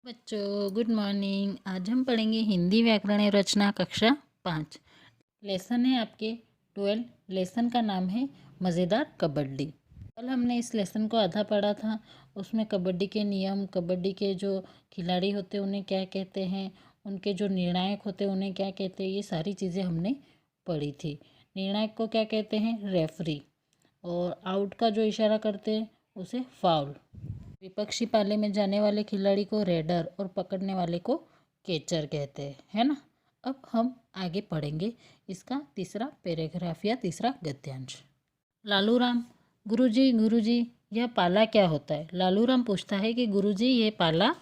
बच्चों good morning. आज हम पढ़ेंगे हिंदी व्याकरण एवं रचना कक्षा 5। लेसन है आपके 12। लेसन का नाम है मज़ेदार कबड्डी। कल हमने इस लेसन को आधा पढ़ा था। उसमें कबड्डी के नियम, कबड्डी के जो खिलाड़ी होते हैं उन्हें क्या कहते हैं, उनके जो निर्णायक होते हैं उन्हें क्या कहते हैं, ये सारी चीज़ें हमने पढ़ी थी। निर्णायक को क्या कहते हैं, रेफरी। और आउट का जो इशारा करते हैं उसे फाउल। विपक्षी पाले में जाने वाले खिलाड़ी को रेडर और पकड़ने वाले को कैचर कहते हैं, है ना। अब हम आगे पढ़ेंगे इसका तीसरा पैराग्राफ या तीसरा गद्यांश। लालू राम, गुरुजी गुरुजी यह पाला क्या होता है। लालू राम पूछता है कि गुरुजी ये पाला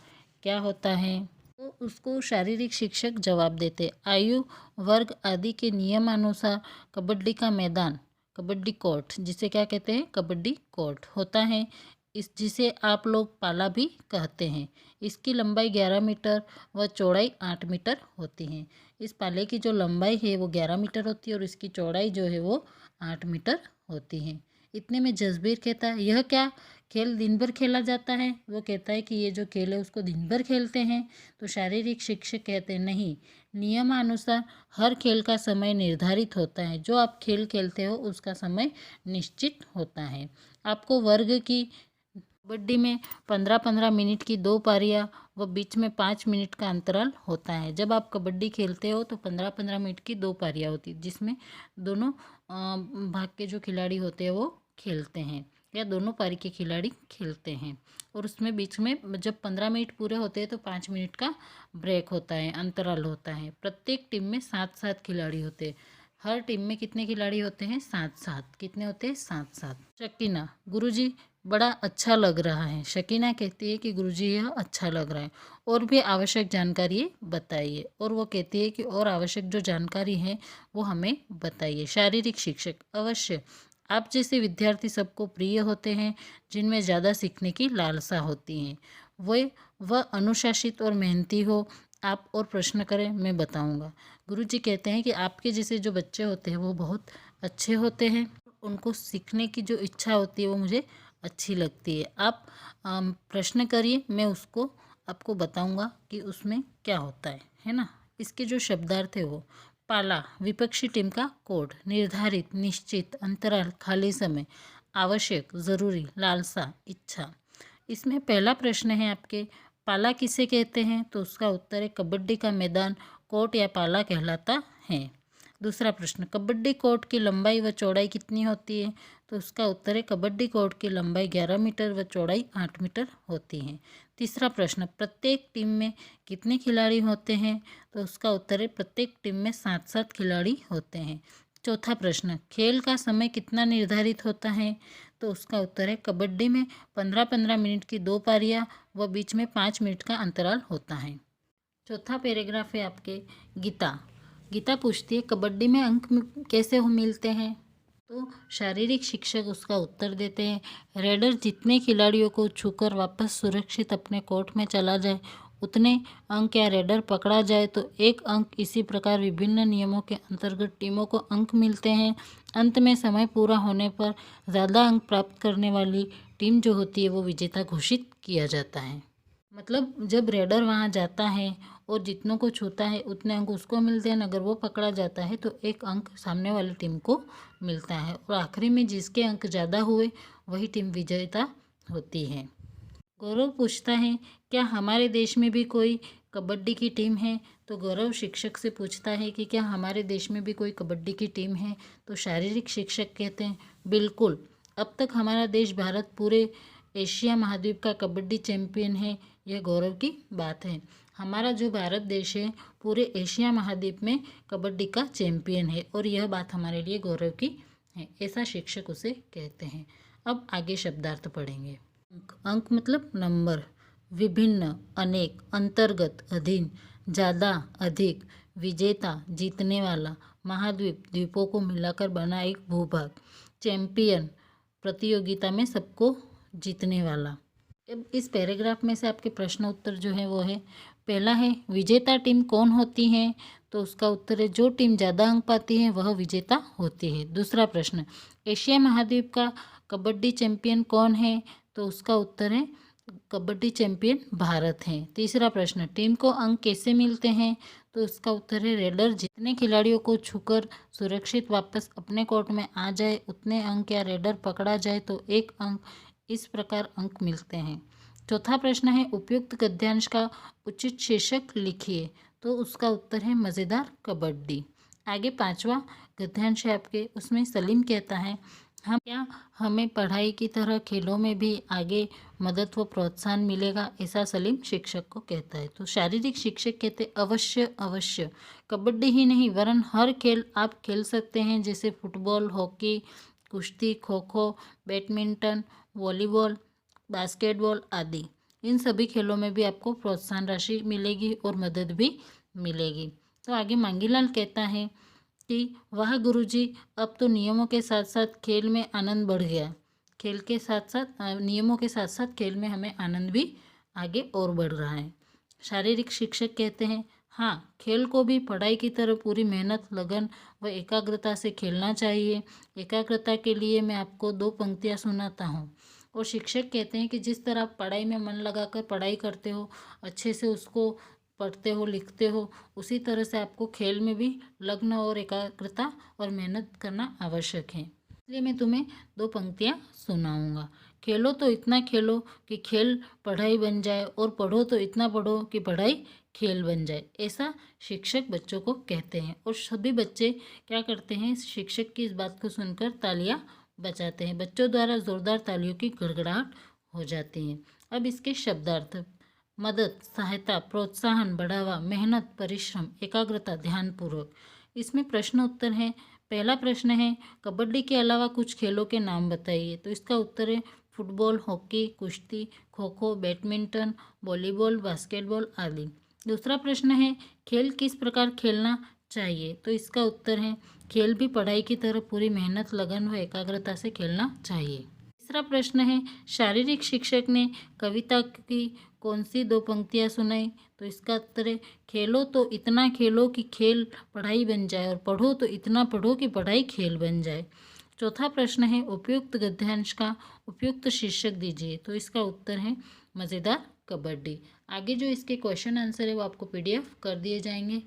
क्या होता है। तो उसको शारीरिक शिक्षक जवाब देते, आयु वर्ग आदि के नियमानुसार कबड्डी का मैदान, कबड्डी कोर्ट, जिसे क्या कहते हैं, कबड्डी कोर्ट होता है। जिसे आप लोग पाला भी कहते हैं। इसकी लंबाई 11 मीटर व चौड़ाई 8 मीटर होती है। इस पाले की जो लंबाई है वो 11 मीटर होती है और इसकी चौड़ाई जो है वो 8 मीटर होती है। इतने में जसबीर कहता है, यह क्या खेल दिन भर खेला जाता है। वो कहता है कि ये जो खेल है उसको दिन भर खेलते हैं। तो शारीरिक शिक्षक कहते हैं, नहीं, नियमानुसार हर खेल का समय निर्धारित होता है। जो आप खेल खेलते हो उसका समय निश्चित होता है। आपको वर्ग की कबड्डी में 15-15 मिनट की 2 पारियां व बीच में 5 मिनट का अंतराल होता है। जब आप कबड्डी खेलते हो तो 15-15 मिनट की 2 पारियां होती, जिसमें दोनों भाग के जो खिलाड़ी होते हैं वो खेलते हैं, या दोनों पारी के खिलाड़ी खेलते हैं। और उसमें बीच में जब 15 मिनट पूरे होते हैं तो 5 मिनट का ब्रेक होता है, अंतराल होता है। प्रत्येक टीम में 7-7 खिलाड़ी होते हैं। हर टीम में कितने खिलाड़ी होते हैं, 7-7। कितने होते हैं, 7-7। शकीना, गुरुजी बड़ा अच्छा लग रहा है। शकीना कहती है कि गुरुजी यह अच्छा लग रहा है, और भी आवश्यक जानकारी बताइए। और वो कहती है कि और आवश्यक जो जानकारी है वो हमें बताइए। शारीरिक शिक्षक, अवश्य, आप जैसे विद्यार्थी सबको प्रिय होते हैं, जिनमें ज़्यादा सीखने की लालसा होती है। वह अनुशासित और मेहनती हो। आप और प्रश्न करें, मैं बताऊंगा। गुरुजी कहते हैं कि आपके जैसे जो बच्चे होते हैं वो बहुत अच्छे होते हैं। उनको सीखने की जो इच्छा होती है वो मुझे अच्छी लगती है। आप प्रश्न करिए, मैं उसको आपको बताऊंगा कि उसमें क्या होता है ना। इसके जो शब्दार्थ है वो, पाला विपक्षी टीम का कोड, निर्धारित, निश्चित, अंतराल, खाली समय, आवश्यक, ज़रूरी, लालसा, इच्छा। इसमें पहला प्रश्न है आपके, पाला किसे कहते हैं। तो उसका उत्तर है, कबड्डी का मैदान कोर्ट या पाला कहलाता है। दूसरा प्रश्न, कबड्डी कोर्ट की लंबाई व चौड़ाई कितनी होती है। तो उसका उत्तर है, कबड्डी कोर्ट की लंबाई 11 मीटर व चौड़ाई 8 मीटर होती है। तीसरा प्रश्न, प्रत्येक टीम में कितने खिलाड़ी होते हैं। तो उसका उत्तर है, प्रत्येक टीम में 7-7 खिलाड़ी होते हैं। चौथा प्रश्न, खेल का समय कितना निर्धारित होता है। तो उसका उत्तर है, कबड्डी में 15-15 मिनट की 2 पारियां व बीच में 5 मिनट का अंतराल होता है। चौथा पैराग्राफ है आपके, गीता। गीता पूछती है, कबड्डी में अंक कैसे मिलते हैं। तो शारीरिक शिक्षक उसका उत्तर देते हैं, रेडर जितने खिलाड़ियों को छूकर वापस सुरक्षित अपने कोर्ट में चला जाए उतने अंक, या रेडर पकड़ा जाए तो 1 अंक। इसी प्रकार विभिन्न नियमों के अंतर्गत टीमों को अंक मिलते हैं। अंत में समय पूरा होने पर ज़्यादा अंक प्राप्त करने वाली टीम जो होती है वो विजेता घोषित किया जाता है। मतलब जब रेडर वहाँ जाता है और जितनों को छूता है उतने अंक उसको मिलते हैं। अगर वो पकड़ा जाता है तो 1 अंक सामने वाली टीम को मिलता है, और आखिरी में जिसके अंक ज़्यादा हुए वही टीम विजेता होती है। गौरव पूछता है, क्या हमारे देश में भी कोई कबड्डी की टीम है। तो गौरव शिक्षक से पूछता है कि क्या हमारे देश में भी कोई कबड्डी की टीम है। तो शारीरिक शिक्षक कहते हैं, बिल्कुल, अब तक हमारा देश भारत पूरे एशिया महाद्वीप का कबड्डी चैंपियन है। यह गौरव की बात है। हमारा जो भारत देश है पूरे एशिया महाद्वीप में कबड्डी का चैंपियन है, और यह बात हमारे लिए गौरव की है, ऐसा शिक्षक उसे कहते हैं। अब आगे शब्दार्थ पढ़ेंगे। अंक मतलब नंबर, विभिन्न, अनेक, अंतर्गत, अधीन, ज़्यादा, अधिक, विजेता, जीतने वाला, महाद्वीप, द्वीपों को मिलाकर बना एक भूभाग, चैंपियन, प्रतियोगिता में सबको जीतने वाला। अब इस पैराग्राफ में से आपके प्रश्न उत्तर जो है वो है, पहला है, विजेता टीम कौन होती है। तो उसका उत्तर है, जो टीम ज़्यादा अंक पाती है वह विजेता होती है। दूसरा प्रश्न, एशिया महाद्वीप का कबड्डी चैंपियन कौन है। तो उसका उत्तर है, कबड्डी चैंपियन भारत हैं। तीसरा प्रश्न, टीम को अंक कैसे मिलते हैं? तो इसका उत्तर है रेडर जितने खिलाड़ियों को छूकर सुरक्षित वापस अपने कोर्ट में आ जाए उतने अंक, या रेडर पकड़ा जाए तो 1 अंक, इस प्रकार अंक मिलते हैं। चौथा प्रश्न है उपयुक्त गद्यांश का उचित शीर्षक लिखिए। तो उसका उत्तर है मज़ेदार कबड्डी। आगे 5वां गद्यांश है आपके, उसमें सलीम कहता है हमें पढ़ाई की तरह खेलों में भी आगे मदद व प्रोत्साहन मिलेगा, ऐसा सलीम शिक्षक को कहता है। तो शारीरिक शिक्षक कहते अवश्य अवश्य, कबड्डी ही नहीं वरन हर खेल आप खेल सकते हैं, जैसे फुटबॉल, हॉकी, कुश्ती, kho kho, badminton, volleyball, basketball आदि। इन सभी खेलों में भी आपको प्रोत्साहन राशि मिलेगी और मदद भी मिलेगी। तो आगे मांगीलाल कहता है कि वाह गुरुजी, अब तो नियमों के साथ साथ खेल में आनंद बढ़ गया। खेल के साथ साथ नियमों के साथ साथ खेल में हमें आनंद भी आगे और बढ़ रहा है। शारीरिक शिक्षक कहते हैं हाँ, खेल को भी पढ़ाई की तरह पूरी मेहनत, लगन व एकाग्रता से खेलना चाहिए। एकाग्रता के लिए मैं आपको 2 पंक्तियाँ सुनाता हूँ। और शिक्षक कहते हैं कि जिस तरह आप पढ़ाई में मन लगाकर पढ़ाई करते हो, अच्छे से उसको पढ़ते हो, लिखते हो, उसी तरह से आपको खेल में भी लग्न और एकाग्रता और मेहनत करना आवश्यक है। इसलिए मैं तुम्हें 2 पंक्तियाँ सुनाऊंगा। खेलो तो इतना खेलो कि खेल पढ़ाई बन जाए, और पढ़ो तो इतना पढ़ो कि पढ़ाई खेल बन जाए, ऐसा शिक्षक बच्चों को कहते हैं। और सभी बच्चे क्या करते हैं, शिक्षक की इस बात को सुनकर तालियां बजाते हैं। बच्चों द्वारा जोरदार तालियों की गड़गड़ाहट हो जाती है। अब इसके शब्दार्थ, मदद, सहायता, प्रोत्साहन, बढ़ावा, मेहनत, परिश्रम, एकाग्रता, ध्यानपूर्वक। इसमें प्रश्न उत्तर है। पहला प्रश्न है कबड्डी के अलावा कुछ खेलों के नाम बताइए। तो इसका उत्तर है फुटबॉल, हॉकी, कुश्ती, kho kho, badminton, volleyball, basketball आदि। दूसरा प्रश्न है खेल किस प्रकार खेलना चाहिए। तो इसका उत्तर है खेल भी पढ़ाई की तरह पूरी मेहनत, लगन व एकाग्रता से खेलना चाहिए। तीसरा प्रश्न है शारीरिक शिक्षक ने कविता की कौन सी 2 पंक्तियाँ सुनाई। तो इसका उत्तर है खेलो तो इतना खेलो कि खेल पढ़ाई बन जाए, और पढ़ो तो इतना पढ़ो कि पढ़ाई खेल बन जाए। चौथा प्रश्न है उपयुक्त गद्यांश का उपयुक्त शीर्षक दीजिए। तो इसका उत्तर है मज़ेदार कबड्डी। आगे जो इसके क्वेश्चन आंसर है वो आपको PDF कर दिए जाएंगे।